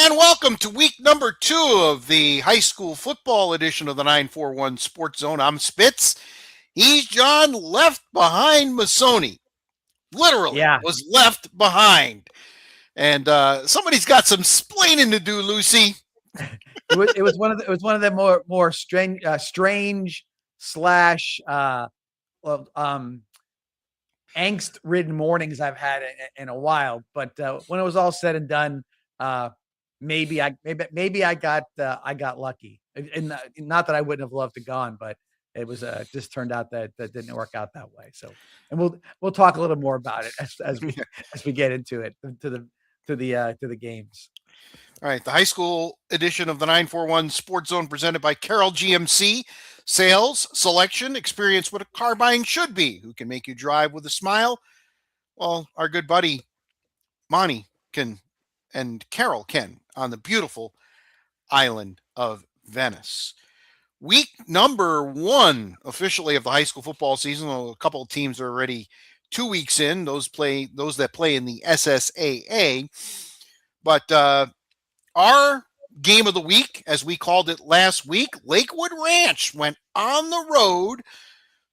And welcome to week number 2 of the high school football edition of the 941 Sports Zone. I'm Spitz. He's John, left behind Masoni. Literally Yeah, was left behind. And somebody's got some splaining to do, Lucy. it was one of the more strange slash angst ridden mornings I've had in a while. But when it was all said and done, maybe I got lucky. And not that I wouldn't have loved to gone, but it was just turned out that didn't work out that way. So, and we'll talk a little more about it as we get into it to the games. All right, the high school edition of the 941 Sports Zone presented by Carroll GMC. Sales, selection, experience what a car buying should be. Who can make you drive with a smile? Well, our good buddy Monty can and Carol can on the beautiful island of Venice. Week number 1 officially of the high school football season. Well, a couple of teams are already 2 weeks in. Those that play in the SSAA. But our game of the week, as we called it last week, Lakewood Ranch went on the road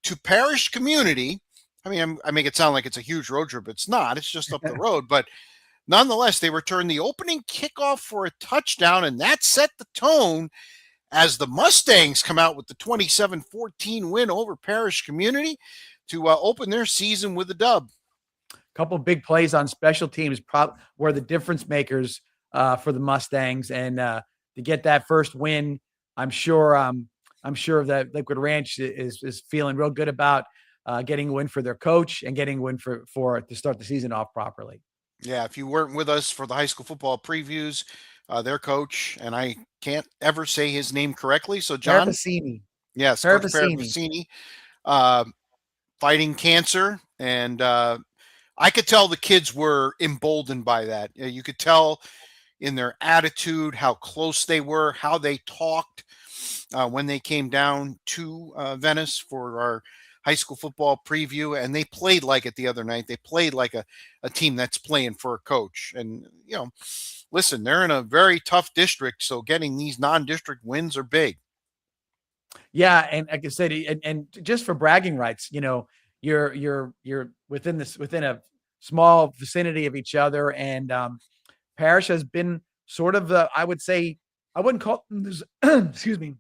to Parish Community. I mean, I make it sound like it's a huge road trip. It's not. It's just up the road. But nonetheless, they returned the opening kickoff for a touchdown, and that set the tone as the Mustangs come out with the 27-14 win over Parish Community to open their season with a dub. A couple big plays on special teams were the difference makers for the Mustangs, and to get that first win, I'm sure that Lakewood Ranch is feeling real good about getting a win for their coach and getting a win for to start the season off properly. Yeah, if you weren't with us for the high school football previews, their coach, and I can't ever say his name correctly, so John. Parapacini. Yes, Coach Parapacini, fighting cancer, and I could tell the kids were emboldened by that. You could tell in their attitude how close they were, how they talked when they came down to Venice for our high school football preview, and they played like it the other night. They played like a team that's playing for a coach. And, listen, they're in a very tough district, so getting these non-district wins are big. Yeah, and like I said, and just for bragging rights, you're within a small vicinity of each other, and Parish has been sort of I would say, I wouldn't call them this, excuse me,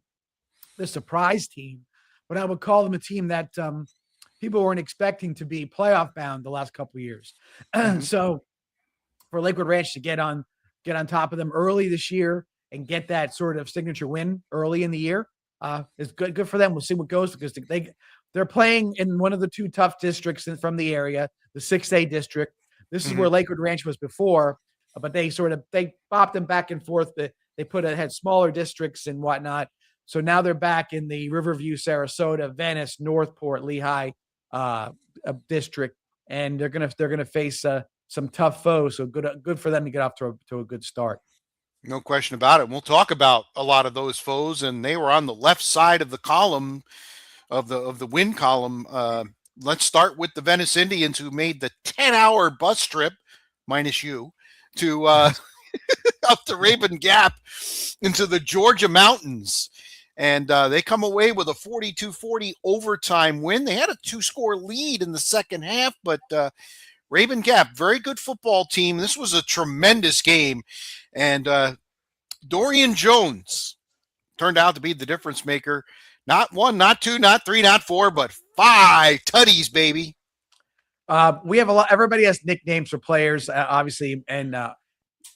the surprise team, but I would call them a team that people weren't expecting to be playoff bound the last couple of years. Mm-hmm. So for Lakewood Ranch to get on top of them early this year and get that sort of signature win early in the year is good for them. We'll see what goes, because they're playing in one of the 2 tough districts from the area, the 6A district. This is where Lakewood Ranch was before, but they bopped them back and forth. They had smaller districts and whatnot. So now they're back in the Riverview, Sarasota, Venice, Northport, Lehigh district, and they're gonna face some tough foes. So good for them to get off to a good start. No question about it. We'll talk about a lot of those foes, and they were on the left side of the column of the win column. Let's start with the Venice Indians, who made the 10-hour bus trip, minus you, to up the Rabun Gap into the Georgia mountains. And they come away with a 42-40 overtime win. They had a 2-score lead in the second half, but Rabun Gap, very good football team. This was a tremendous game. And Dorian Jones turned out to be the difference maker. Not 1, not 2, not 3, not 4, but 5 tutties, baby. We have a lot. Everybody has nicknames for players, obviously, and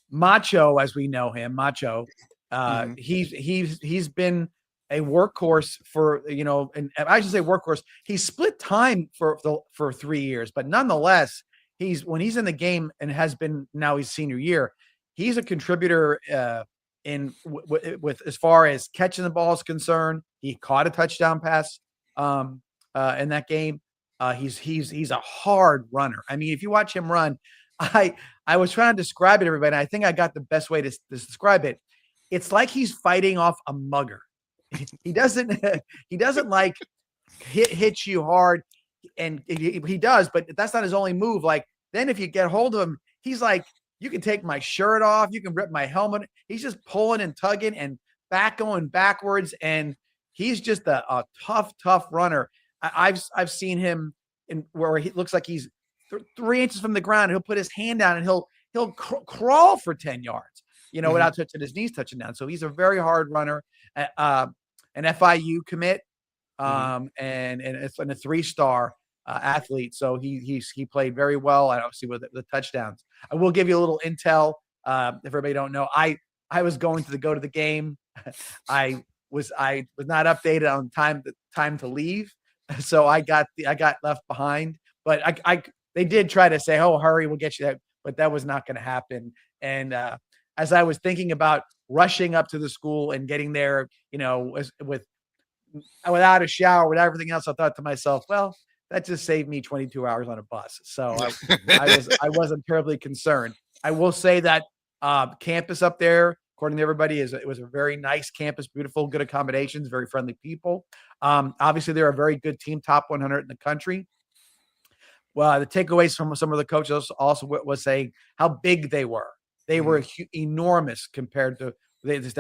Macho, as we know him, Macho. He's been a workhorse for, and I should say workhorse. He split time for 3 years, but nonetheless, when he's in the game and has been now his senior year, he's a contributor with as far as catching the ball is concerned. He caught a touchdown pass in that game. He's a hard runner. I mean, if you watch him run, I was trying to describe it to everybody, and I think I got the best way to describe it. It's like he's fighting off a mugger. He doesn't like hit you hard, and he does, but that's not his only move. Like, then if you get hold of him, he's like You can take my shirt off. You can rip my helmet. He's just pulling and tugging and going backwards. And he's just a tough runner. I've seen him in where he looks like he's 3 inches from the ground. He'll put his hand down and he'll crawl for 10 yards, without touching his knees touching down. So he's a very hard runner, an FIU commit, and it's a 3-star athlete. So he played very well, and obviously with the touchdowns. I will give you a little intel. If everybody don't know, I was going to go to the game. I was not updated on time to leave, so I got left behind. But they did try to say, "Oh, hurry, we'll get you that," but that was not going to happen. And as I was thinking about rushing up to the school and getting there, without a shower, without everything else, I thought to myself, well, that just saved me 22 hours on a bus. So I wasn't terribly concerned. I will say that campus up there, according to everybody, it was a very nice campus, beautiful, good accommodations, very friendly people. Obviously, they're a very good team, top 100 in the country. Well, the takeaways from some of the coaches also was saying how big they were. They were enormous compared to they just,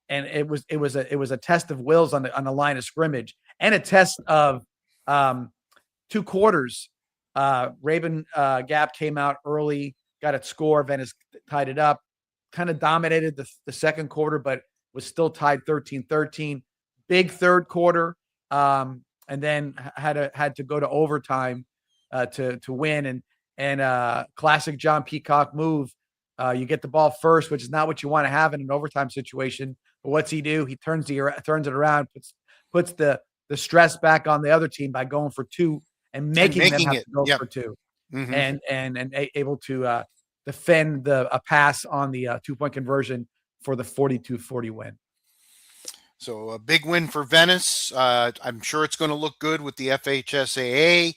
and it was a test of wills on the line of scrimmage and a test of 2 quarters. Raven Gap came out early, got a score. Venice tied it up, kind of dominated the second quarter, but was still tied 13-13. Big third quarter, and then had to go to overtime to win. And classic John Peacock move. You get the ball first, which is not what you want to have in an overtime situation. But what's he do? He turns it around, puts the stress back on the other team by going for 2 and making them have to go for 2, and able to defend a pass on the 2-point conversion for the 42-40 win. So a big win for Venice. I'm sure it's going to look good with the FHSAA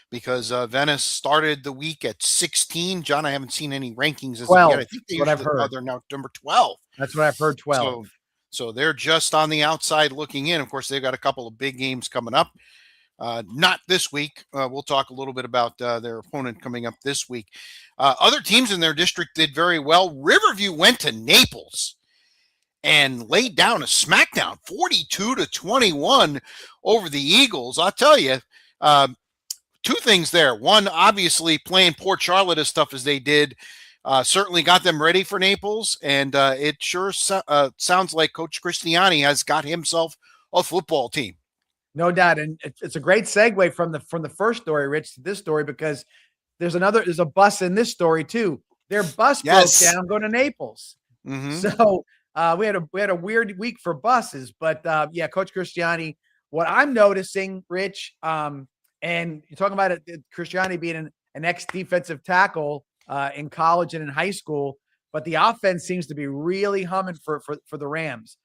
because Venice started the week at 16. John, I haven't seen any rankings as 12, of yet. I think they're now number 12. That's what I've heard. 12. So they're just on the outside looking in. Of course, they've got a couple of big games coming up. Not this week. We'll talk a little bit about their opponent coming up this week. Other teams in their district did very well. Riverview went to Naples and laid down a smackdown, 42-21 over the Eagles. I'll tell you, 2 things there. One, obviously playing Port Charlotte as tough as they did certainly got them ready for Naples, and it sure sounds like Coach Cristiani has got himself a football team. No doubt, and it's a great segue from the first story, Rich, to this story, because there's a bus in this story too. Their bus broke down going to Naples. So we had a weird week for buses, but Coach Cristiani. What I'm noticing, Rich, and you're talking about Cristiani being an ex-defensive tackle in college and in high school, but the offense seems to be really humming for the Rams.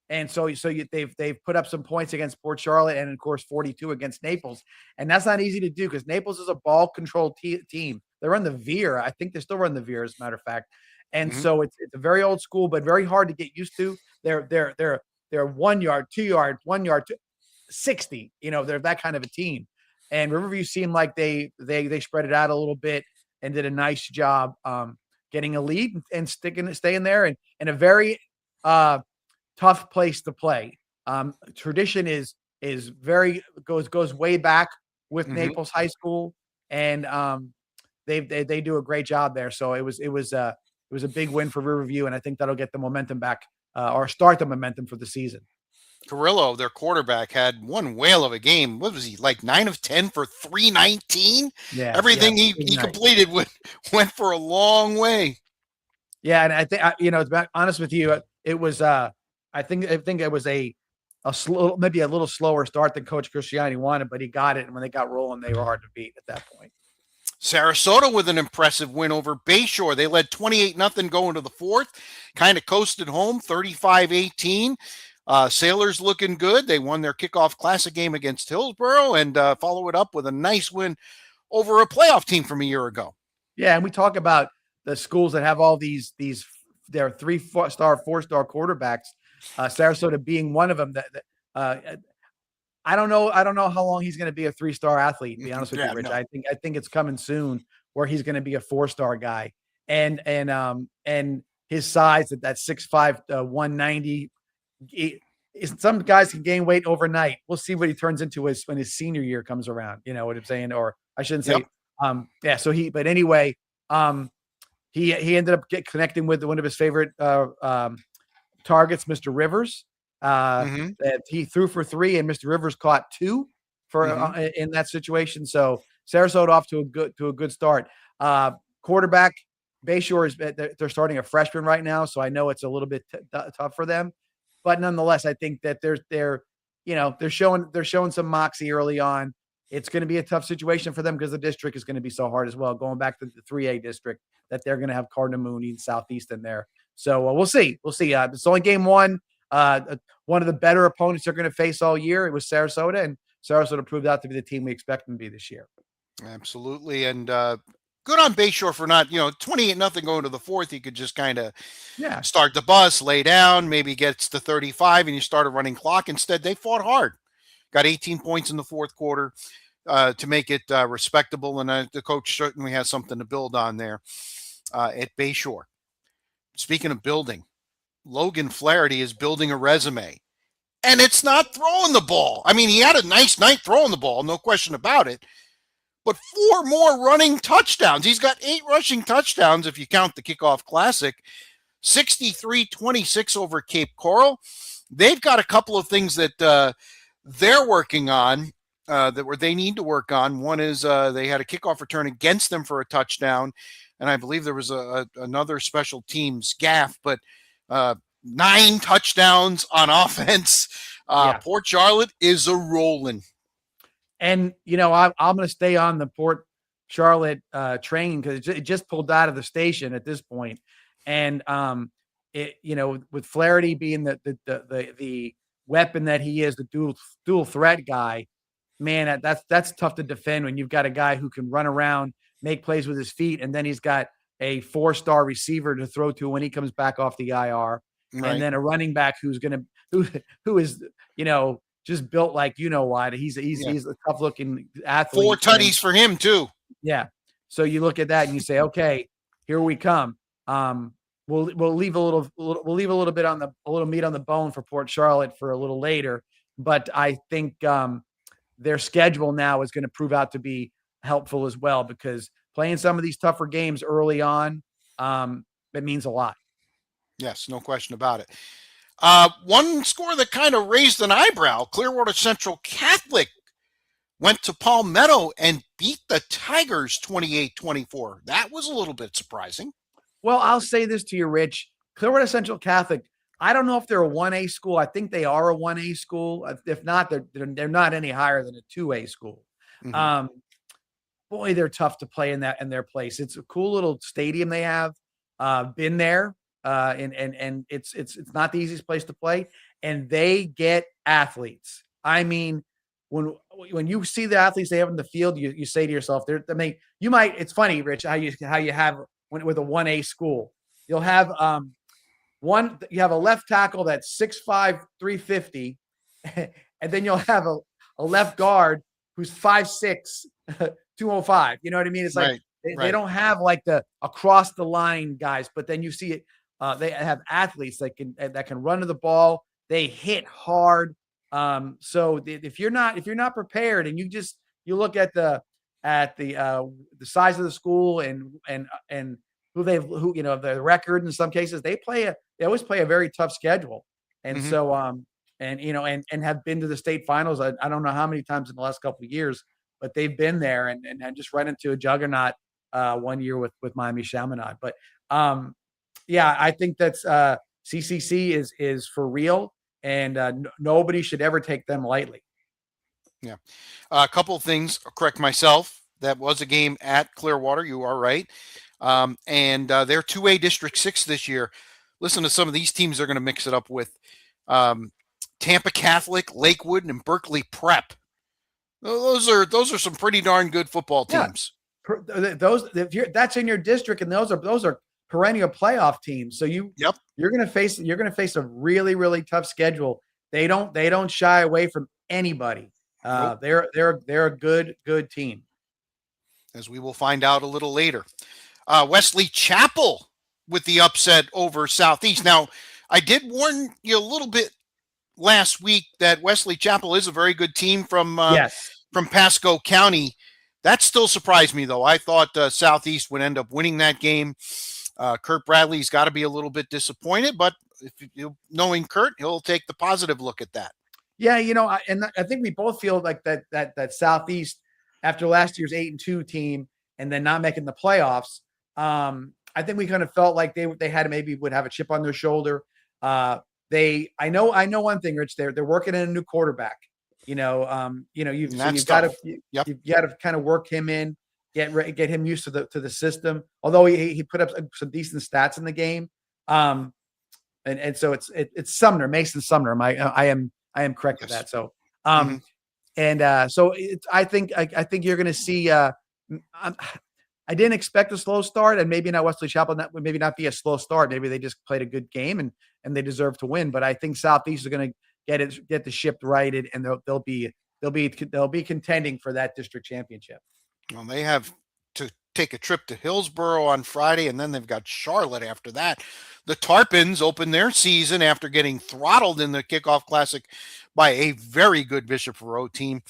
And so they've put up some points against Port Charlotte and of course 42 against Naples, and that's not easy to do because Naples is a ball controlled team. They run the veer. I think they still run the veer, as a matter of fact. And so it's a very old school, but very hard to get used to. They're 1 yard, 2 yard, 1 yard, 60. They're that kind of a team. And Riverview seemed like they spread it out a little bit and did a nice job getting a lead and staying there and a very tough place to play. Tradition is very goes way back with Naples High School, and they do a great job there. So it was a big win for Riverview, and I think that'll get the momentum back or start the momentum for the season. Carrillo, their quarterback, had one whale of a game. What was he, like 9 of 10 for 319? Yeah, everything he completed went for a long way. Yeah, and I think to be honest with you, it was I think it was a slow, maybe a little slower start than Coach Cristiani wanted, but he got it, and when they got rolling, they were hard to beat at that point. Sarasota with an impressive win over Bayshore. They led 28-0 going to the fourth, kind of coasted home 35-18. Sailors looking good. They won their kickoff classic game against Hillsborough and follow it up with a nice win over a playoff team from a year ago. Yeah, and we talk about the schools that have all these their 3-4-star, 4-star quarterbacks. Sarasota being one of them. I don't know how long he's going to be a 3-star athlete. To be honest with you, Rich. No. I think it's coming soon where he's going to be a 4-star guy. And his size at that 6'5", 190. Some guys can gain weight overnight. We'll see what he turns into when his senior year comes around. You know what I'm saying? Or I shouldn't say. Yep. So but anyway, he ended up connecting with one of his favorite targets, Mr. Rivers. That he threw for 3, and Mr. Rivers caught 2 for in that situation. So Sarasota off to a good start. Quarterback Bayshore they're starting a freshman right now, so I know it's a little bit tough for them, but nonetheless, I think that they're showing some moxie early on. It's going to be a tough situation for them because the district is going to be so hard as well. Going back to the 3A district, that they're going to have Cardinal Mooney and Southeastern there. So we'll see. It's only game 1. One of the better opponents they're going to face all year. It was Sarasota, and Sarasota proved out to be the team we expect them to be this year. Absolutely. And good on Bayshore for not, 28-0 going to the 4th. You could just kind of start the bus, lay down, maybe gets to 35, and you start a running clock. Instead, they fought hard. Got 18 points in the 4th quarter to make it respectable. And the coach certainly has something to build on there at Bayshore. Speaking of building, Logan Flaherty is building a resume. And it's not throwing the ball. I mean, he had a nice night throwing the ball, no question about it. But 4 more running touchdowns. He's got 8 rushing touchdowns if you count the Kickoff Classic. 63-26 over Cape Coral. They've got a couple of things that they're working on they need to work on. One is they had a kickoff return against them for a touchdown, and I believe there was another special teams gaff, but 9 touchdowns on offense. Port Charlotte is a rolling. And, I'm going to stay on the Port Charlotte train because it just pulled out of the station at this point. And, with Flaherty being the weapon that he is, the dual threat guy, man, that's tough to defend when you've got a guy who can run around, make plays with his feet, and then he's got a 4-star receiver to throw to when he comes back off the IR. Right. And then a running back who is just built like what. He's a tough looking athlete. 4 tutties for him too. Yeah. So you look at that and you say, okay, here we come. We'll leave a little bit on a little meat on the bone for Port Charlotte for a little later, but I think their schedule now is going to prove out to be helpful as well, because playing some of these tougher games early on, it means a lot. Yes, no question about it. One score that kind of raised an eyebrow, Clearwater Central Catholic went to Palmetto and beat the Tigers 28-24. That was a little bit surprising. Well, I'll say this to you, Rich. Clearwater Central Catholic, I don't know if they're a 1A school. I think they are a 1A school. If not, they're not any higher than a 2A school. Mm-hmm. Boy, they're tough to play in their place. It's a cool little stadium they have. Been there. And it's not the easiest place to play, and they get athletes. I mean, when you see the athletes they have in the field, you say to yourself, it's funny, Rich, how you have with a 1A school, you'll have you have a left tackle that's 6'5", 350, and then you'll have a left guard who's 5'6", 205. You know what I mean? It's like they don't have like the across the line guys, but then you see it. They have athletes that can run to the ball. They hit hard. So if you're not prepared, and you look at the size of the school and who their record in some cases, they always play a very tough schedule. And so and have been to the state finals. I don't know how many times in the last couple of years, but they've been there and just run into a juggernaut 1 year with Miami Chaminade. But yeah, I think that's CCC is for real, and nobody should ever take them lightly. Yeah. A couple of things, correct myself. That was a game at Clearwater. You are right. And they're 2A District 6 this year. Listen to some of these teams they're going to mix it up with. Tampa Catholic, Lakewood, and Berkeley Prep. Those are some pretty darn good football teams. Yeah. That's in your district, and those are perennial playoff teams. So you're going to face a really, really tough schedule. They don't shy away from anybody. Nope. They're a good team. as we will find out a little later. Wesley Chapel with the upset over Southeast. Now, I did warn you a little bit last week that Wesley Chapel is a very good team from Yes. Pasco County. That still surprised me, though. I thought Southeast would end up winning that game. Kurt Bradley's got to be a little bit disappointed, but knowing Kurt, he'll take the positive look at that. Yeah, I think we both feel like that Southeast, after last year's 8-2 team and then not making the playoffs, I think we kind of felt like they had maybe would have a chip on their shoulder. I know one thing, Rich. They're working in a new quarterback. You've got to kind of work him in, get him used to the system. Although he put up some decent stats in the game, and so it's Sumner, Mason Sumner. I am correct with that. So I think you're going to see. I didn't expect a slow start, and maybe not Wesley Chapel. Maybe not be a slow start. Maybe they just played a good game and they deserve to win. But I think Southeast is going to get the ship righted, and they'll be contending for that district championship. Well, they have to take a trip to Hillsboro on Friday, and then they've got Charlotte after that. The Tarpons open their season after getting throttled in the Kickoff Classic by a very good Bishop Verot team.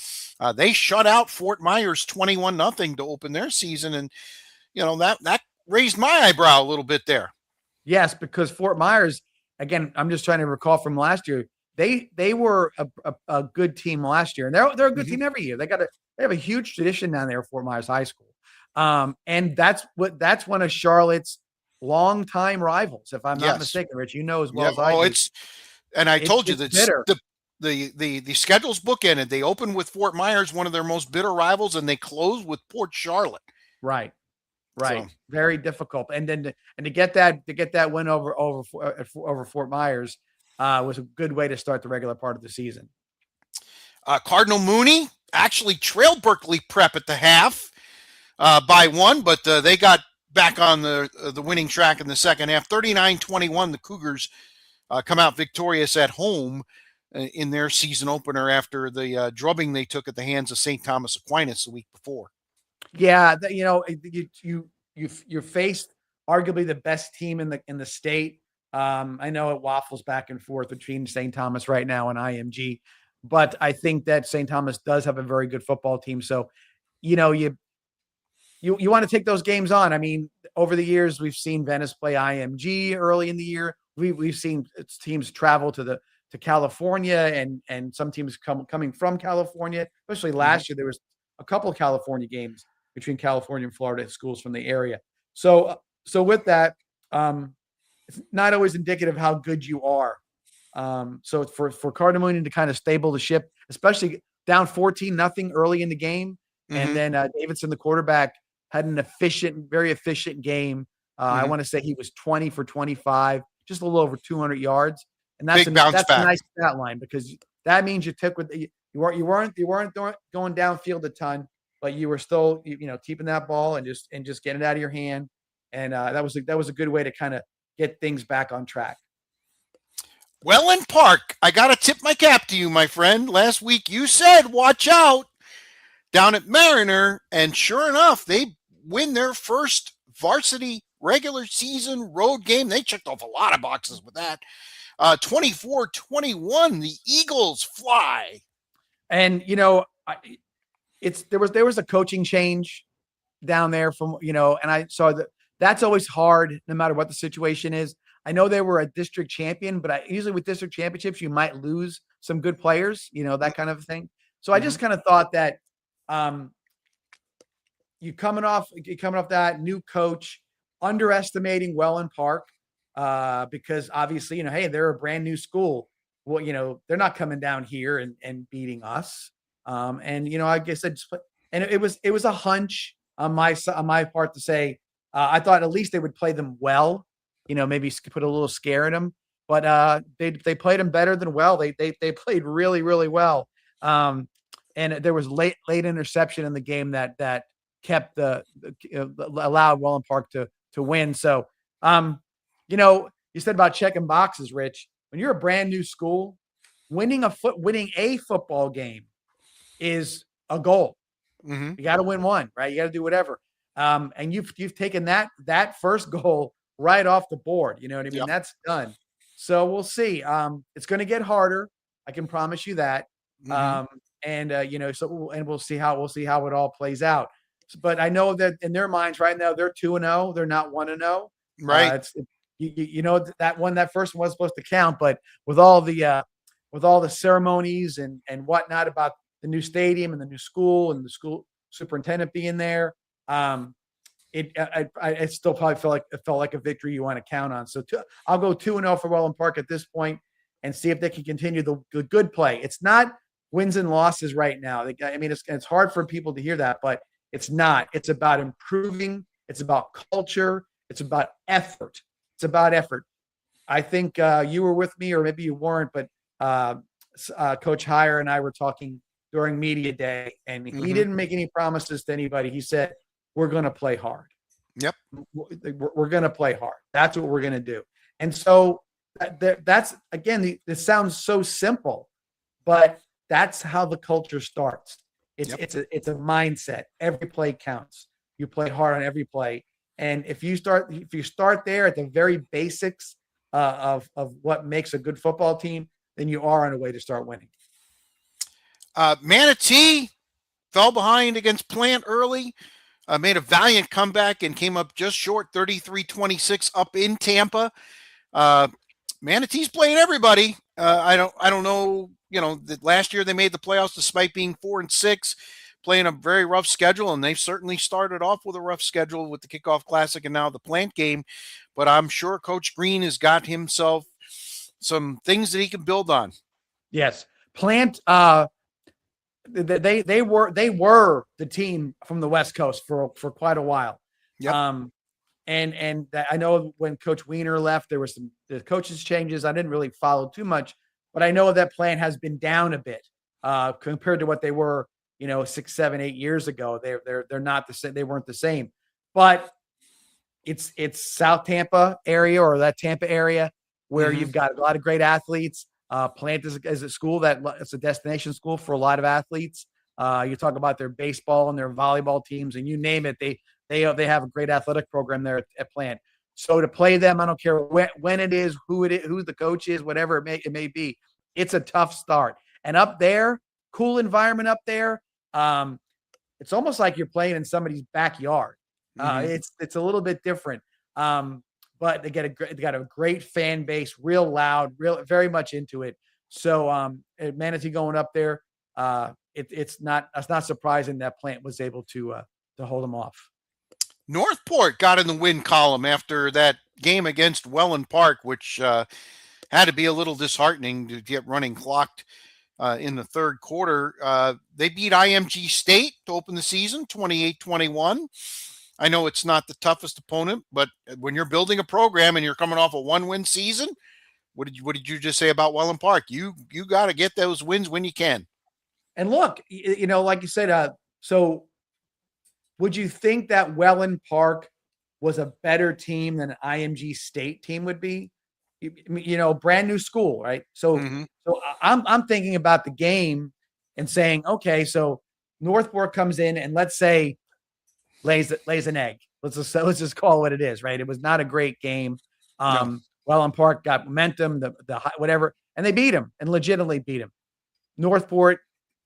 They shut out Fort Myers 21-0 to open their season, and that raised my eyebrow a little bit there. Yes, because Fort Myers, again, I'm just trying to recall from last year. They were a good team last year, and they're a good team every year. They have a huge tradition down there at Fort Myers High School, and that's one of Charlotte's longtime rivals, if I'm not mistaken, Rich. You know as well as I do. And I told you that the schedule's bookended. They open with Fort Myers, one of their most bitter rivals, and they close with Port Charlotte. Right. So, very difficult, and to get that win over Fort Myers was a good way to start the regular part of the season. Cardinal Mooney actually trailed Berkeley Prep at the half by one, but they got back on the winning track in the second half. 39-21, the Cougars come out victorious at home in their season opener after the drubbing they took at the hands of St. Thomas Aquinas the week before. Yeah, you faced arguably the best team in the state. I know it waffles back and forth between St. Thomas right now and IMG, but I think that St. Thomas does have a very good football team. So, you want to take those games on. I mean, over the years, we've seen Venice play IMG early in the year. We've seen teams travel to California and some teams coming from California. Especially last year, there was a couple of California games between California and Florida schools from the area. So with that, it's not always indicative of how good you are. So for Cardinal Mooney to kind of stable the ship, especially down 14-0 early in the game, and then Davidson, the quarterback, had an very efficient game. I want to say he was 20 for 25, just a little over 200 yards, and that's a nice stat line, because that means you took you weren't going downfield a ton, but you were still keeping that ball and just getting it out of your hand, and that was a good way to kind of get things back on track. Welland Park, I got to tip my cap to you, my friend. Last week you said, watch out down at Mariner, and sure enough, they win their first varsity regular season road game. They checked off a lot of boxes with that. 24-21, the Eagles fly. And, there was a coaching change down there from, and I saw that's always hard no matter what the situation is. I know they were a district champion, but usually with district championships, you might lose some good players, that kind of thing. So I just kind of thought that you coming off that new coach, underestimating Welland Park, because obviously, hey, they're a brand new school. Well, they're not coming down here and beating us. I guess it was a hunch on my part to say, I thought at least they would play them well, maybe put a little scare in them, but they played them better than well. They played really, really well. And there was late interception in the game that kept allowed Welland Park to win. So, you said about checking boxes, Rich. When you're a brand new school, winning a football game is a goal. You got to win one, right? You got to do whatever. And you've taken that first goal right off the board. You know what I mean? Yep. That's done. So we'll see. It's going to get harder. I can promise you that. Hmm. And we'll see how it all plays out. But I know that in their minds right now they're 2-0. They're not 1-0. Right. That first one was supposed to count, but with all the ceremonies and whatnot about the new stadium and the new school and the school superintendent being there, it still probably felt like a victory you want to count on. So I'll go 2-0 for Welland Park at this point and see if they can continue the good play. It's not wins and losses right now. I mean, it's hard for people to hear that, but it's not. It's about improving. It's about culture. It's about effort. It's about effort. I think you were with me, or maybe you weren't, but Coach Heyer and I were talking during media day, and he didn't make any promises to anybody. He said, we're going to play hard. Yep. We're going to play hard. That's what we're going to do. And so that's, again, this sounds so simple, but that's how the culture starts. It's a mindset. Every play counts. You play hard on every play. And if you start there at the very basics of what makes a good football team, then you are on a way to start winning. Manatee fell behind against Plant early, made a valiant comeback and came up just short, 33-26 up in Tampa. Manatee's playing everybody. I don't know. That last year they made the playoffs despite being 4-6, playing a very rough schedule, and they've certainly started off with a rough schedule with the Kickoff Classic and now the Plant game. But I'm sure Coach Green has got himself some things that he can build on. Yes, Plant. They were the team from the West Coast for quite a while. Yep. And I know when Coach Wiener left, there were the coaches changes. I didn't really follow too much, but I know that Plant has been down a bit compared to what they were, 6, 7, 8 years ago. They're not the same. They weren't the same, but it's South Tampa area, or that Tampa area, where you've got a lot of great athletes. Plant is a school it's a destination school for a lot of athletes. You talk about their baseball and their volleyball teams, and you name it. They have a great athletic program there at Plant. So to play them, I don't care when it is, who the coach is, whatever it may be. It's a tough start. And up there, cool environment up there. It's almost like you're playing in somebody's backyard. It's a little bit different. But they got a great fan base, real loud, very much into it. So Manatee going up there, it's not surprising that Plant was able to hold them off. Northport got in the win column after that game against Welland Park, which had to be a little disheartening to get running clocked in the third quarter. They beat IMG State to open the season, 28-21. I know it's not the toughest opponent, but when you're building a program and you're coming off a 1-win season, what did you just say about Welland Park? You got to get those wins when you can. And look, like you said, so would you think that Welland Park was a better team than an IMG State team would be? Brand new school, right? So I'm thinking about the game and saying, okay, so Northport comes in and let's say lays an egg. Let's just call it what it is, right? It was not a great game. Welland Park got momentum, the whatever, and they beat him and legitimately beat him. Northport,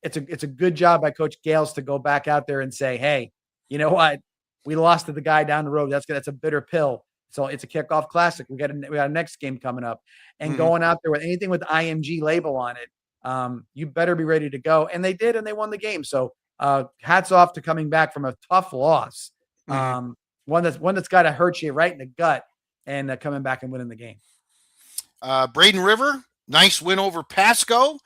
it's a good job by Coach Gales to go back out there and say, hey, you know what? We lost to the guy down the road. That's a bitter pill. So it's a kickoff classic. We got a next game coming up, and going out there with anything with the IMG label on it, you better be ready to go. And they did, and they won the game. So hats off to coming back from a tough loss, one that's got to hurt you right in the gut, and coming back and winning the game. Braden River, nice win over Pasco.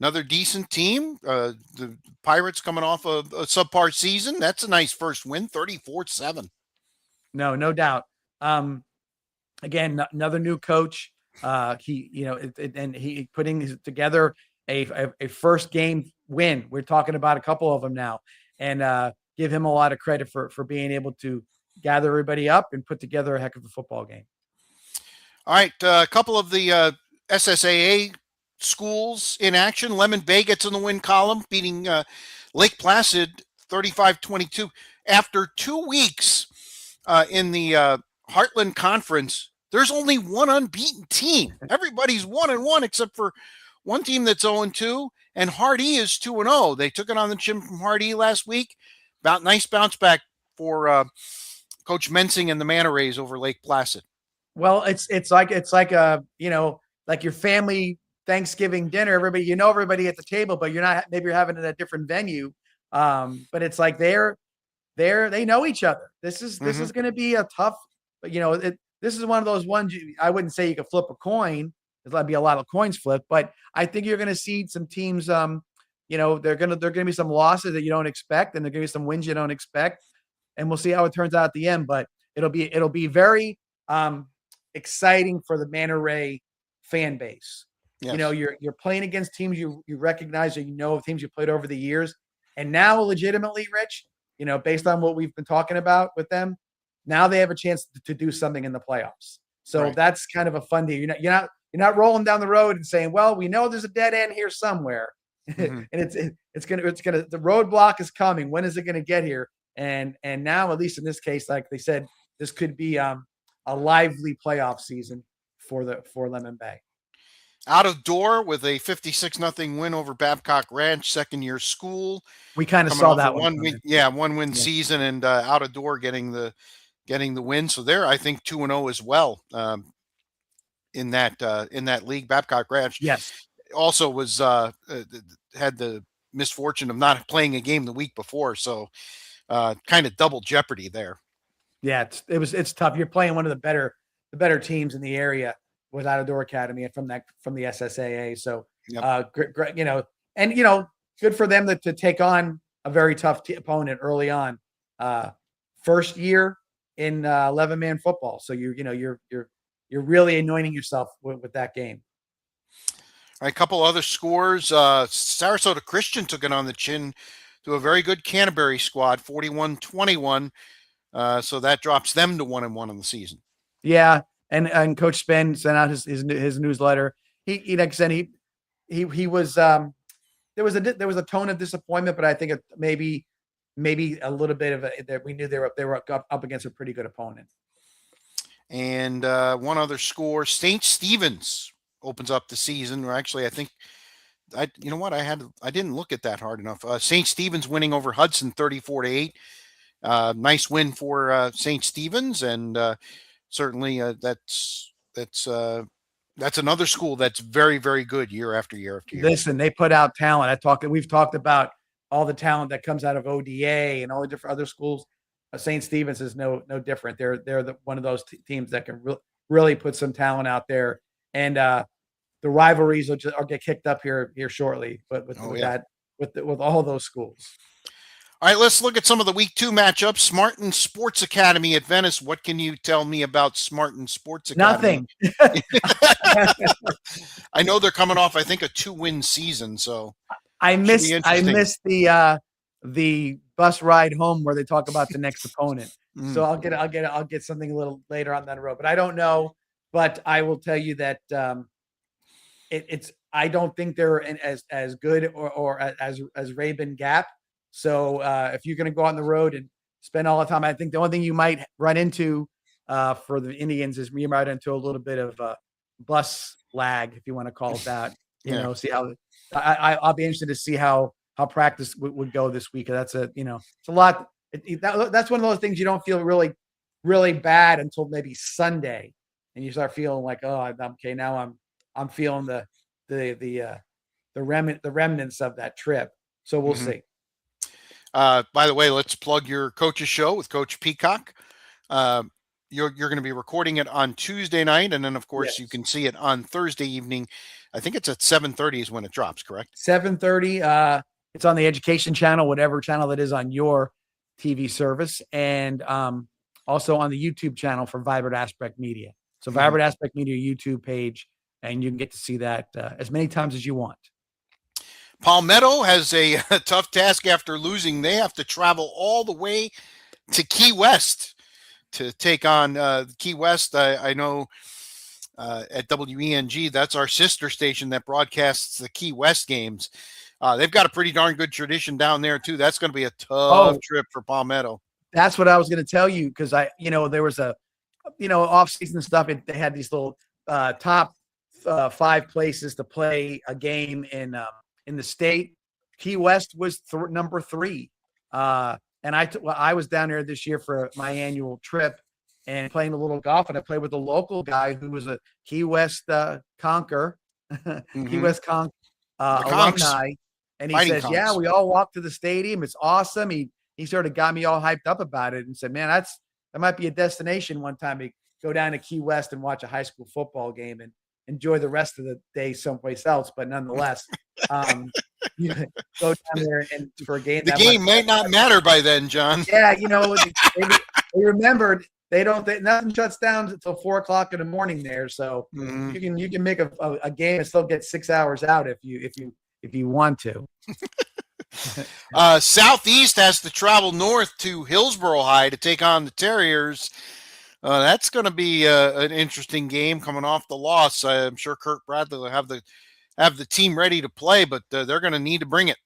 Another decent team. The Pirates coming off a subpar season. That's a nice first win, 34-7. No doubt. Again, another new coach. He putting together a first game win. We're talking about a couple of them now, and give him a lot of credit for being able to gather everybody up and put together a heck of a football game. All right, a couple of the SSAA schools in action. Lemon Bay gets in the win column, beating Lake Placid 35-22. after 2 weeks in the Heartland Conference, there's only one unbeaten team. Everybody's 1-1 except for one team that's 0-2, and Hardee is 2-0. They took it on the chin from Hardee last week. Nice bounce back for Coach Mensing and the Manta Rays over Lake Placid. Well, it's like a like your family Thanksgiving dinner. Everybody at the table, but maybe you're having it at a different venue. But it's like they know each other. This is going to be a tough. This is one of those ones I wouldn't say you could flip a coin. There'll be a lot of coins flipped, but I think you're going to see some teams. They're going to be some losses that you don't expect, and there're going to be some wins you don't expect, and we'll see how it turns out at the end. But it'll be very exciting for the Manta Ray fan base. Yes. You're playing against teams you recognize, or teams you played over the years, and now legitimately, Rich, based on what we've been talking about with them, now they have a chance to do something in the playoffs. So That's kind of a fun deal. You're not rolling down the road and saying, well, we know there's a dead end here somewhere. Mm-hmm. And it's gonna the roadblock is coming. When is it gonna get here? And now, at least in this case, like they said, this could be a lively playoff season for Lemon Bay. Out of door with a 56-0 win over Babcock Ranch, second-year school. We kind of saw that one win season, and out of door getting the win. So they're, I think, 2-0 as well. In that league, Babcock Ranch, yes, also was had the misfortune of not playing a game the week before, so kind of double jeopardy there. Yeah, it's tough. You're playing one of the better teams in the area with Out of Door Academy and from the SSAA. So, yep. Great, good for them to take on a very tough opponent early on. First year in 11-man football, so you're really anointing yourself with that game. All right, a couple other scores. Sarasota Christian took it on the chin to a very good Canterbury squad, 41-21. So that drops them to 1-1 on the season. Yeah, and Coach Spen sent out his newsletter. He like I said, he was there was a tone of disappointment, but I think it maybe a little bit of that we knew they were up against a pretty good opponent. And one other score, St. Stephen's opens up the season. Or actually, I think I didn't look at that hard enough. St. Stephen's winning over Hudson 34-8. Nice win for St. Stephen's, and certainly that's another school that's very, very good year after year after year. Listen, they put out talent. We've talked about all the talent that comes out of ODA and all the different other schools. St. Stephen's is no different. They're one of those teams that can really put some talent out there, and the rivalries will get kicked up here shortly. But with all those schools. All right, let's look at some of the Week 2 matchups. Smarton Sports Academy at Venice. What can you tell me about Smarton Sports Academy? Nothing. I know they're coming off, I think, a 2-win season. So I missed the bus ride home where they talk about the next opponent. So I'll get something a little later on down the road, but I don't know. But I will tell you that I don't think they're as good or as Rabun Gap. So if you're going to go on the road and spend all the time, I think the only thing you might run into for the Indians is you might run into a little bit of bus lag, if you want to call it that. See how I'll be interested to see how practice would go this week. That's it's a lot. That's one of those things you don't feel really, really bad until maybe Sunday, and you start feeling like, oh, I'm okay. Now I'm feeling the remnants of that trip. So we'll see. By the way, let's plug your coach's show with Coach Peacock. You're going to be recording it on Tuesday night, and then of course you can see it on Thursday evening. I think it's at 7:30 is when it drops, correct? 7:30. It's on the education channel, whatever channel that is on your TV service, and also on the YouTube channel for Vibrant Aspect Media. So Vibrant Aspect Media YouTube page, and you can get to see that as many times as you want. Palmetto has a tough task after losing. They have to travel all the way to Key West to take on Key West. I know at WENG, that's our sister station that broadcasts the Key West games. They've got a pretty darn good tradition down there, too. That's going to be a tough trip for Palmetto. That's what I was going to tell you because there was a, off-season stuff. They had these little top 5 places to play a game in the state. Key West was number 3. And I was down there this year for my annual trip and playing a little golf, and I played with a local guy who was a Key West Conquer, Key West Conk alumni. And he says, yeah, we all walked to the stadium. It's awesome. He sort of got me all hyped up about it and said, man, that might be a destination one time to go down to Key West and watch a high school football game and enjoy the rest of the day someplace else. But nonetheless, go down there and for a game. The game might not matter by then, John. Yeah, they remembered nothing shuts down until 4:00 in the morning there. So you can make a game and still get 6 hours out if you want to. Southeast has to travel north to Hillsborough High to take on the Terriers. That's going to be an interesting game coming off the loss. I'm sure Kurt Bradley will have the team ready to play, but they're going to need to bring it.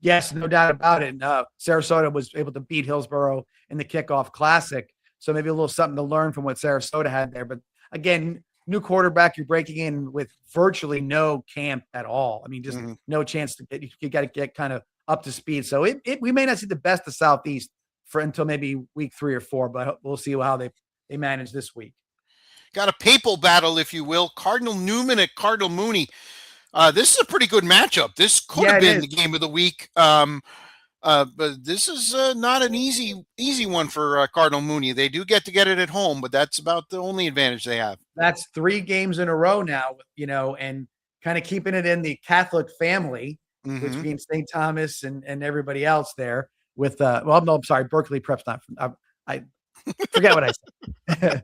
Yes, no doubt about it. Sarasota was able to beat Hillsborough in the kickoff classic, so maybe a little something to learn from what Sarasota had there. But again, new quarterback, you're breaking in with virtually no camp at all. I mean, just no chance to get. You got to get kind of up to speed. So we may not see the best of Southeast until maybe week 3 or 4, but we'll see how they manage this week. Got a papal battle, if you will. Cardinal Newman at Cardinal Mooney. This is a pretty good matchup. This could have been the game of the week. But this is not an easy one for Cardinal Mooney. They do get it at home, but that's about the only advantage they have. That's 3 games in a row now, and kind of keeping it in the Catholic family, which means St. Thomas and everybody else there with, I'm sorry, Berkeley Prep's not from, I forget what I said.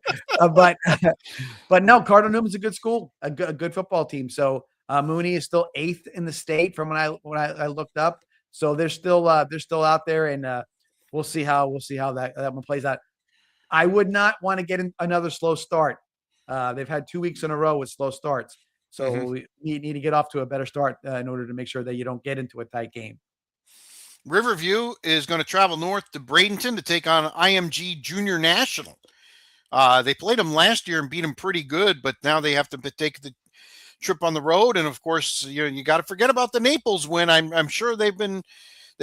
But no, Cardinal Newman's a good school, a good football team. So Mooney is still 8th in the state from when I looked up. So they're still out there, and we'll see how that one plays out. I would not want to get another slow start. They've had 2 weeks in a row with slow starts, so we need to get off to a better start in order to make sure that you don't get into a tight game. Riverview is going to travel north to Bradenton to take on IMG Junior National. They played them last year and beat them pretty good, but now they have to take the trip on the road. And of course, you got to forget about the Naples win. I'm sure they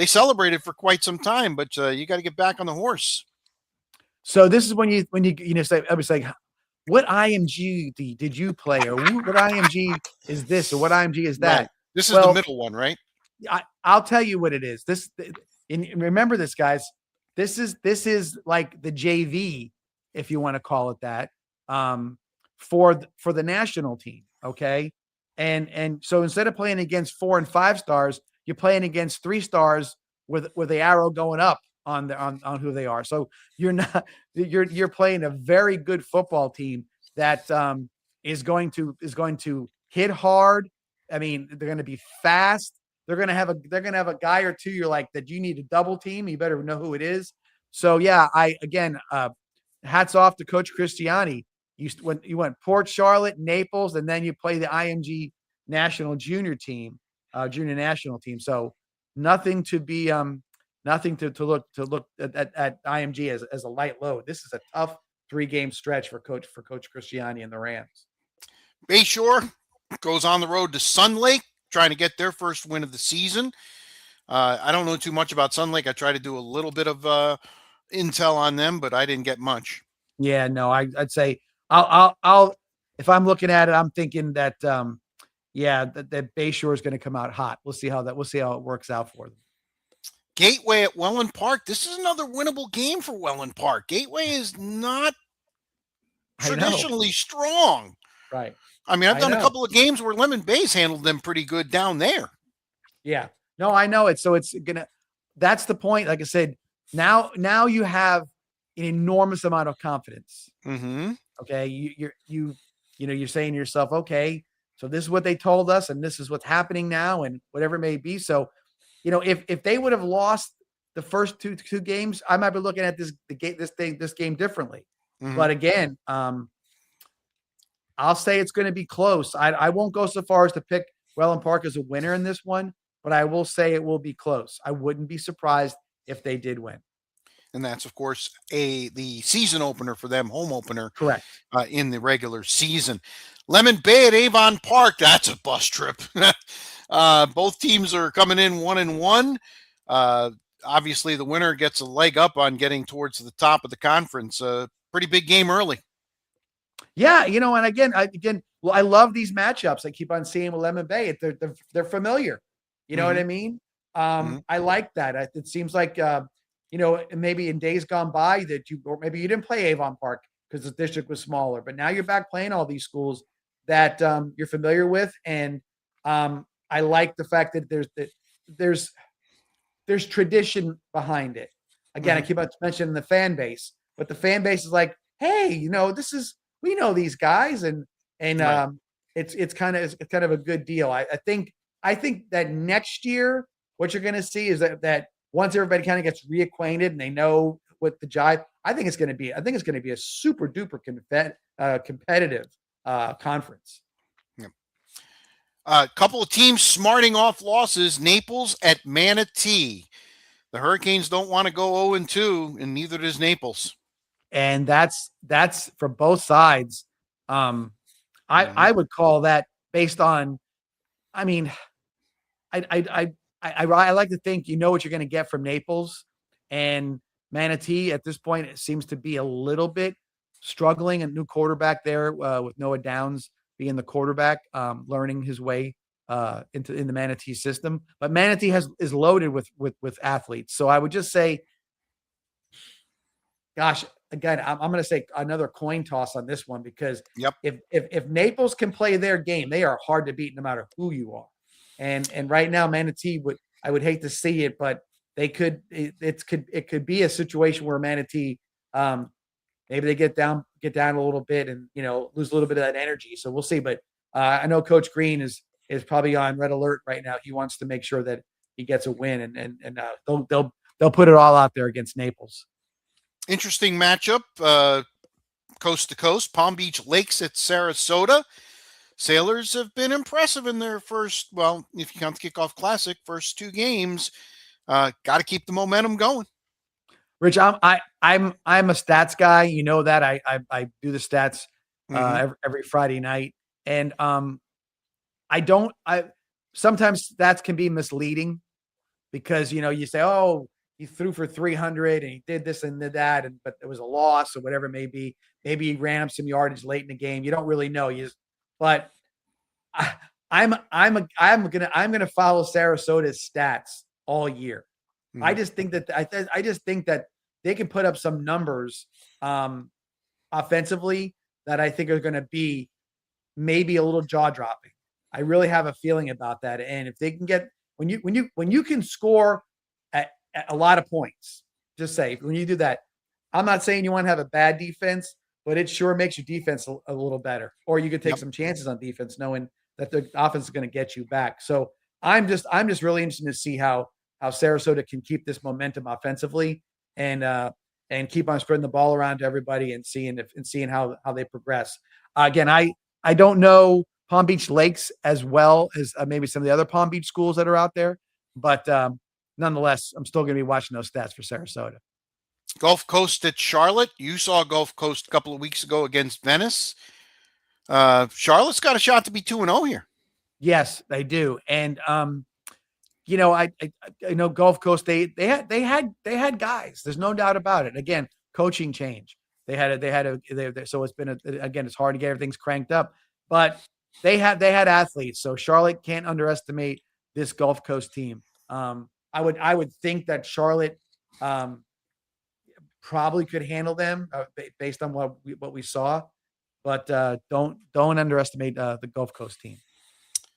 celebrated for quite some time, but you got to get back on the horse. So this is when you say, I was like, what IMG did you play, or what IMG is this, or what IMG is that? Right. This is the middle one, right? I'll tell you what it is. And remember this, guys. This is like the JV, if you want to call it that, for the national team. Okay. And so instead of playing against 4 and 5 stars, you're playing against 3 stars with the arrow going up on who they are. So you're playing a very good football team that is going to hit hard. I mean, they're going to be fast. They're going to have a guy or two. You're like, that you need a double team. You better know who it is. So yeah, hats off to Coach Christiani. You went Port Charlotte, Naples, and then you play the IMG national junior team, junior national team. So nothing to look at IMG as a light load. This is a tough 3-game stretch for Coach Christiani and the Rams. Bayshore goes on the road to Sun Lake, trying to get their first win of the season. I don't know too much about Sun Lake. I tried to do a little bit of intel on them, but I didn't get much. Yeah, no, I'd say I'll if I'm looking at it, I'm thinking that that Bayshore is going to come out hot. We'll see how it works out for them. Gateway at Welland Park. This is another winnable game for Welland Park. Gateway is not traditionally strong. Right. I mean, I've done a couple of games where Lemon Bay's handled them pretty good down there. Yeah. No, I know it. So that's the point. Like I said, now you have an enormous amount of confidence. Mm-hmm. Okay. You're saying to yourself, okay, so this is what they told us, and this is what's happening now, and whatever it may be. So, if they would have lost the first two games, I might be looking at this game differently. Mm-hmm. But again, I'll say it's going to be close. I won't go so far as to pick Welland Park as a winner in this one, but I will say it will be close. I wouldn't be surprised if they did win. And that's, of course, the season opener for them, home opener Correct. in the regular season. Lemon Bay at Avon Park, that's a bus trip. Both teams are coming in 1-1. Obviously, the winner gets a leg up on getting towards the top of the conference. Pretty big game early. Yeah, and again, well, I love these matchups. I keep on seeing with Lemon Bay. They're familiar. You know what I mean? I like that. It seems like maybe in days gone by or maybe you didn't play Avon Park because the district was smaller, but now you're back playing all these schools that you're familiar with, and I like the fact that there's tradition behind it. Again, I keep on mentioning the fan base, but the fan base is like, hey, we know these guys, and Right. it's kind of a good deal. I think that next year what you're going to see is that once everybody kind of gets reacquainted and they know what the jive, I think it's going to be a super duper competitive conference. A couple of teams smarting off losses. Naples at Manatee. The Hurricanes don't want to go 0-2, and neither does Naples. And that's for both sides. I would call that based on. I mean, I like to think what you're going to get from Naples, and Manatee at this point it seems to be a little bit struggling. A new quarterback there with Noah Downs being the quarterback, learning his way in the Manatee system. But Manatee is loaded with athletes, so I would just say, gosh, again, I'm going to say another coin toss on this one because if Naples can play their game, they are hard to beat no matter who you are. And right now, Manatee I would hate to see it, but they could it could be a situation where Manatee maybe they get down a little bit and lose a little bit of that energy. So we'll see. But I know Coach Green is probably on red alert right now. He wants to make sure that he gets a win, and they'll put it all out there against Naples. Interesting matchup, coast to coast. Palm Beach Lakes at Sarasota. Sailors have been impressive in their first, well, if you count the Kickoff Classic, first 2 games. Got to keep the momentum going. Rich, I'm a stats guy. You know that I do the stats every Friday night, and sometimes stats can be misleading because you say, oh, he threw for 300 and he did this and did that, but it was a loss or whatever it may be. Maybe he ran up some yardage late in the game. You don't really know. But I'm gonna follow Sarasota's stats all year. I just think that they can put up some numbers offensively that I think are going to be maybe a little jaw dropping. I really have a feeling about that. And if they can get when you can score at a lot of points, just say when you do that, I'm not saying you want to have a bad defense, but it sure makes your defense a little better. Or you could take some chances on defense, knowing that the offense is going to get you back. So I'm just really interested to see how Sarasota can keep this momentum offensively and keep on spreading the ball around to everybody and seeing how they progress. Again, I don't know Palm Beach Lakes as well as maybe some of the other Palm Beach schools that are out there, but nonetheless, I'm still going to be watching those stats for Sarasota. Gulf Coast at Charlotte. You saw Gulf Coast a couple of weeks ago against Venice. Charlotte's got a shot to be 2-0 here. Yes, they do. And I know Gulf Coast. They had guys. There's no doubt about it. Again, coaching change. So it's been again. It's hard to get everything's cranked up, but they had athletes. So Charlotte can't underestimate this Gulf Coast team. I would think that Charlotte probably could handle them based on what we saw, but don't underestimate the Gulf Coast team.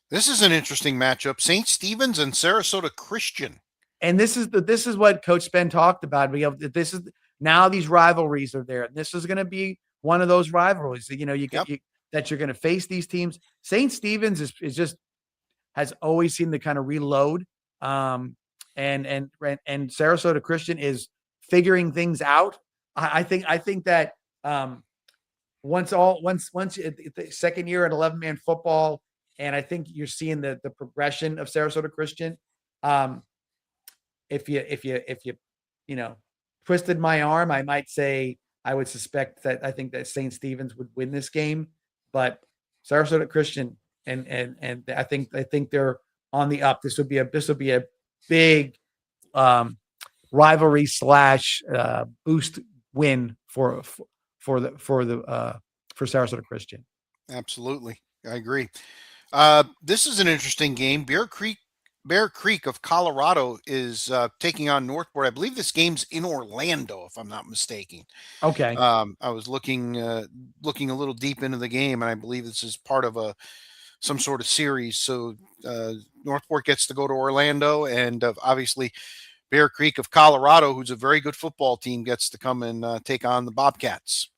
This is an interesting matchup: St. Stephen's and Sarasota Christian. And this is what Coach Spen talked about. Now these rivalries are there. This is going to be one of those rivalries that that you're going to face these teams. St. Stephen's has always seemed to kind of reload, and Sarasota Christian is figuring things out. I think that once the second year at 11-man football, and I think you're seeing the progression of Sarasota Christian. If you twisted my arm, I might say I would suspect that I think that St. Stephen's would win this game, but Sarasota Christian and I think they're on the up. This would be a big rivalry slash boost win for Sarasota Christian. Absolutely. I agree. This is an interesting game. Bear Creek of Colorado is taking on Northport. I believe this game's in Orlando, if I'm not mistaken. Okay. I was looking a little deep into the game, and I believe this is part of some sort of series. So Northport gets to go to Orlando, and obviously Bear Creek of Colorado, who's a very good football team, gets to come and take on the Bobcats.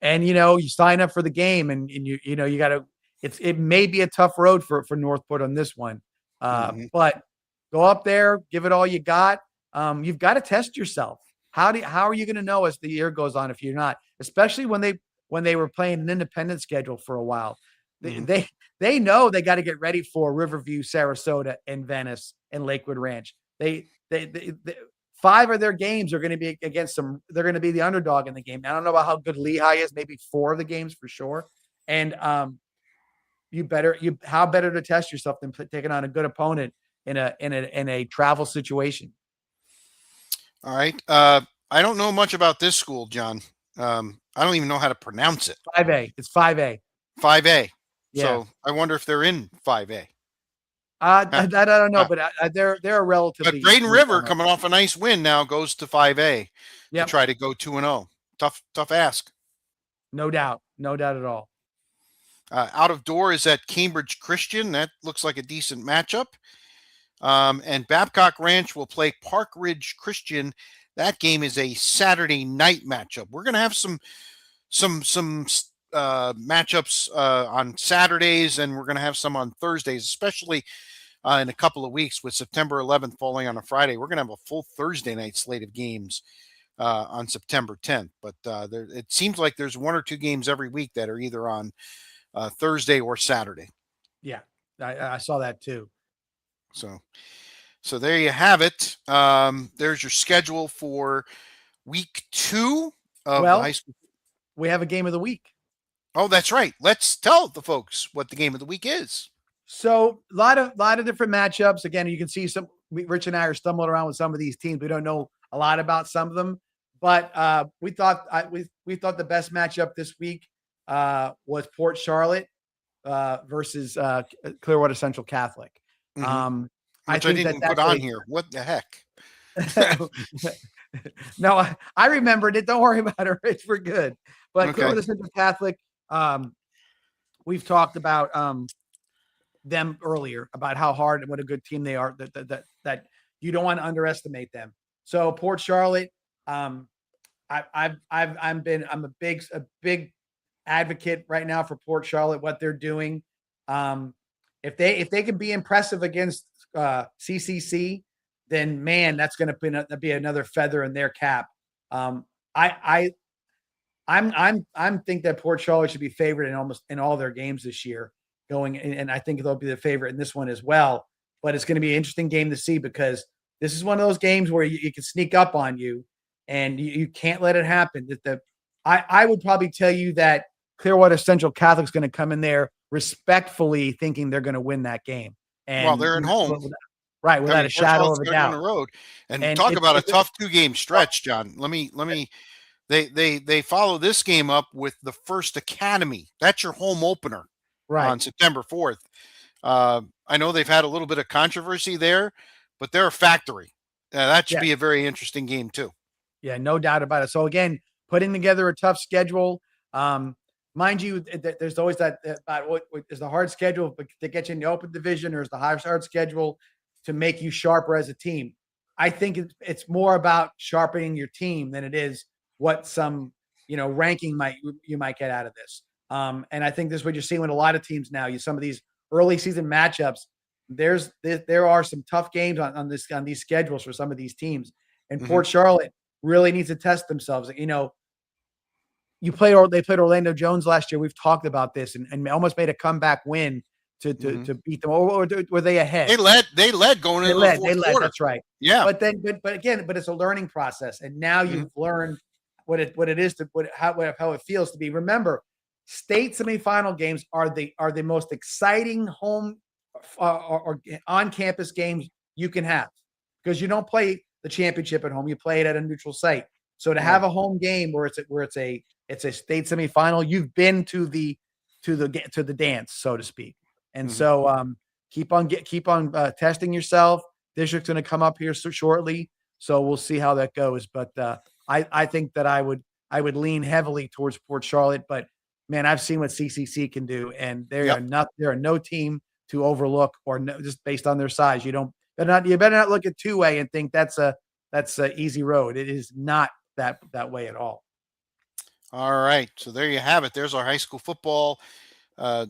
And you sign up for the game, and you got to. It may be a tough road for Northport on this one, but go up there, give it all you got. You've got to test yourself. How are you going to know as the year goes on if you're not? Especially when they were playing an independent schedule for a while, they know they got to get ready for Riverview, Sarasota, and Venice and Lakewood Ranch. They 5 of their games are going to be against they're going to be the underdog in the game. I don't know about how good Lehigh is, maybe 4 of the games for sure. And how better to test yourself than taking on a good opponent in a travel situation. All right. I don't know much about this school, John. I don't even know how to pronounce it. 5A. It's 5A. 5A. Yeah. So I wonder if they're in 5A. I don't know, but they're a relatively. But Braden River, coming off a nice win, now goes to 5A to try to go 2-0. Tough ask. No doubt at all. Out of door is at Cambridge Christian. That looks like a decent matchup. And Babcock Ranch will play Park Ridge Christian. That game is a Saturday night matchup. We're going to have some matchups on Saturdays, and we're going to have some on Thursdays, especially in a couple of weeks with September 11th falling on a Friday. We're going to have a full Thursday night slate of games on September 10th. But it seems like there's 1 or 2 games every week that are either on Thursday or Saturday. Yeah, I saw that too. So there you have it. There's your schedule for week 2 of the high school. We have a game of the week. Oh, that's right. Let's tell the folks what the game of the week is. So a lot of different matchups. Again, you can see Rich and I are stumbling around with some of these teams. We don't know a lot about some of them, but we thought the best matchup this week was Port Charlotte versus Clearwater Central Catholic. Mm-hmm. I didn't put on here. What the heck? No, I remembered it. Don't worry about it, Rich. We're good. But Clearwater Central Catholic, we've talked about them earlier about how hard and what a good team they are. That you don't want to underestimate them. So Port Charlotte, I'm a big advocate right now for Port Charlotte, what they're doing. If they can be impressive against CCC, then man, that's going to be another feather in their cap. I'm think that Port Charlotte should be favored in all their games this year going, and I think they'll be the favorite in this one as well. But it's going to be an interesting game to see because this is one of those games where you can sneak up on you, and you can't let it happen. I would probably tell you that Clearwater Central Catholic's going to come in there respectfully, thinking they're going to win that game. And they're at home, right? Without a shadow of a doubt. On the road, and talk about a tough 2-game stretch, John. Let me. They follow this game up with the First Academy. That's your home opener, right, on September 4th. I know they've had a little bit of controversy there, but they're a factory. That should be a very interesting game too. Yeah, no doubt about it. So again, putting together a tough schedule. Mind you, there's always that about what is the hard schedule to get you in the open division, or is the hard schedule to make you sharper as a team? I think it's more about sharpening your team than it is what some ranking you might get out of this. And I think this is what you're seeing with a lot of teams now. Some of these early season matchups, there are some tough games on these schedules for some of these teams. And Port Charlotte really needs to test themselves. They played Orlando Jones last year. We've talked about this and almost made a comeback win Mhm. to beat them, or were they ahead? They led going into the They fourth led. quarter. That's right. Yeah. But again, it's a learning process, and now Mhm. you've learned what it is to how it feels to be. Remember, state semifinal games are the most exciting home or on campus games you can have, because you don't play the championship at home; you play it at a neutral site. So to Right. have a home game where it's a state semifinal, you've been to the dance, so to speak. And Mhm. so keep on testing yourself. District's going to come up here shortly, so we'll see how that goes. But I think that I would lean heavily towards Port Charlotte. But man, I've seen what CCC can do, and Yep. they are no team to overlook, or no, just based on their size. You better not look at two-way and think that's a easy road. It is not that way at all. All right. So there you have it. There's our high school football uh,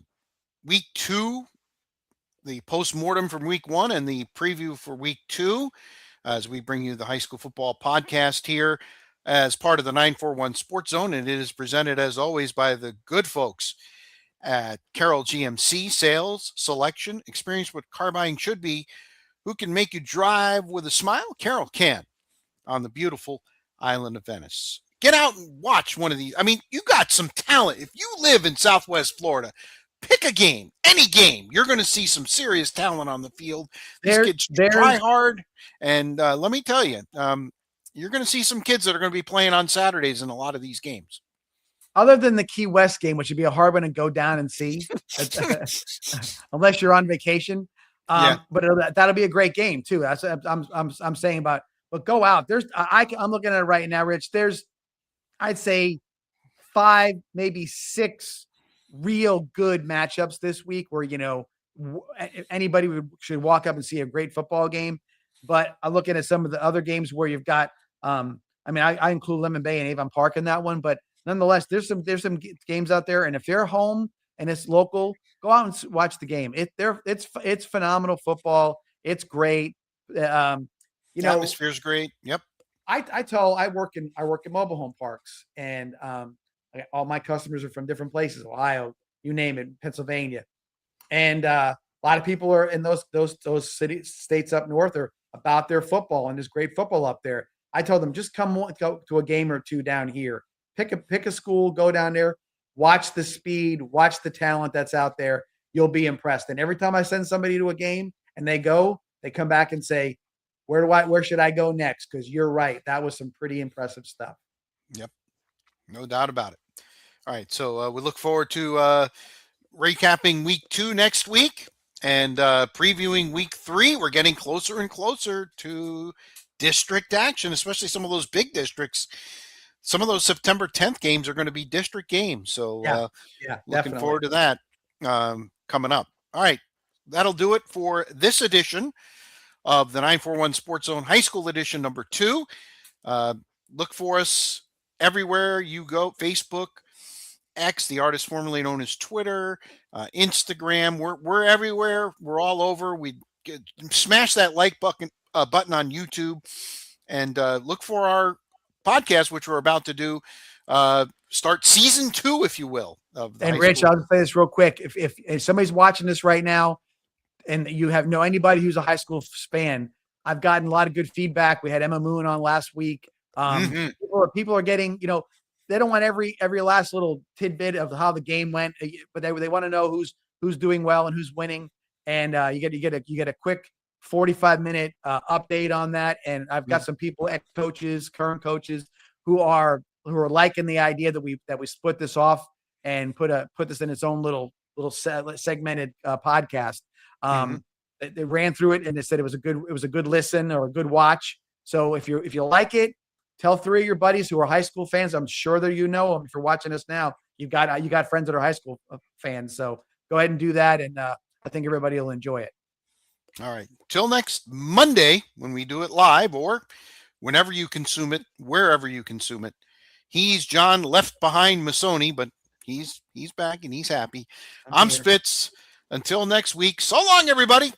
week 2, the post-mortem from week 1 and the preview for week 2, as we bring you the high school football podcast here as part of the 941 Sports Zone. And it is presented, as always, by the good folks at Carroll GMC. Sales, selection, experience what car buying should be. Who can make you drive with a smile? Carroll can, on the beautiful island of Venice. Get out and watch one of these. I mean, you got some talent. If you live in Southwest Florida, pick a game, any game. You're going to see some serious talent on the field. These kids try hard. And let me tell you, you're going to see some kids that are going to be playing on Saturdays in a lot of these games. Other than the Key West game, which would be a hard one to go down and see, unless you're on vacation. Yeah. But that'll be a great game too. That's I'm saying about. But go out. I'm looking at it right now, Rich. There's, I'd say, 5, maybe 6 real good matchups this week where anybody should walk up and see a great football game. But I'm looking at some of the other games where you've got. I include Lemon Bay and Avon Park in that one, but nonetheless, there's some games out there, and if they're home and it's local, go out and watch the game. It's phenomenal football. It's great. The atmosphere's great. Yep. I work in mobile home parks, and all my customers are from different places, Ohio, you name it, Pennsylvania, and a lot of people are in those states up north are about their football, and there's great football up there. I told them, just go to a game or two down here. Pick a school, go down there, watch the speed, watch the talent that's out there. You'll be impressed. And every time I send somebody to a game and they come back and say, where should I go next? Because you're right. That was some pretty impressive stuff. Yep. No doubt about it. All right. So we look forward to recapping week 2 next week and previewing week 3. We're getting closer and closer to district action, especially some of those big districts. Some of those September 10th games are going to be district games. So looking forward to that coming up. All right. That'll do it for this edition of the 941 Sports Zone High School Edition number 2. Look for us everywhere you go. Facebook, X, the artist formerly known as Twitter, Instagram. We're everywhere. We're all over. Smash that like button on YouTube, and look for our podcast, which we're about to do. Start season 2, if you will. And Rich, I'll just say this real quick. If somebody's watching this right now, and you know anybody who's a high school fan, I've gotten a lot of good feedback. We had Emma Moon on last week. People are getting, they don't want every last little tidbit of how the game went, but they want to know who's doing well and who's winning. And you get a quick 45-minute update on that. And I've got some people, ex-coaches, current coaches, who are liking the idea that we split this off and put this in its own little segmented podcast. They ran through it and they said it was a good listen or a good watch. So if you like it, tell 3 of your buddies who are high school fans. I'm sure that them. If you're watching us now, you got friends that are high school fans. So go ahead and do that, and I think everybody will enjoy it. All right. Till next Monday when we do it live, or whenever you consume it, wherever you consume it. He's John, left behind Masoni, but he's back and he's happy. I'm Spitz. Until next week, so long, everybody.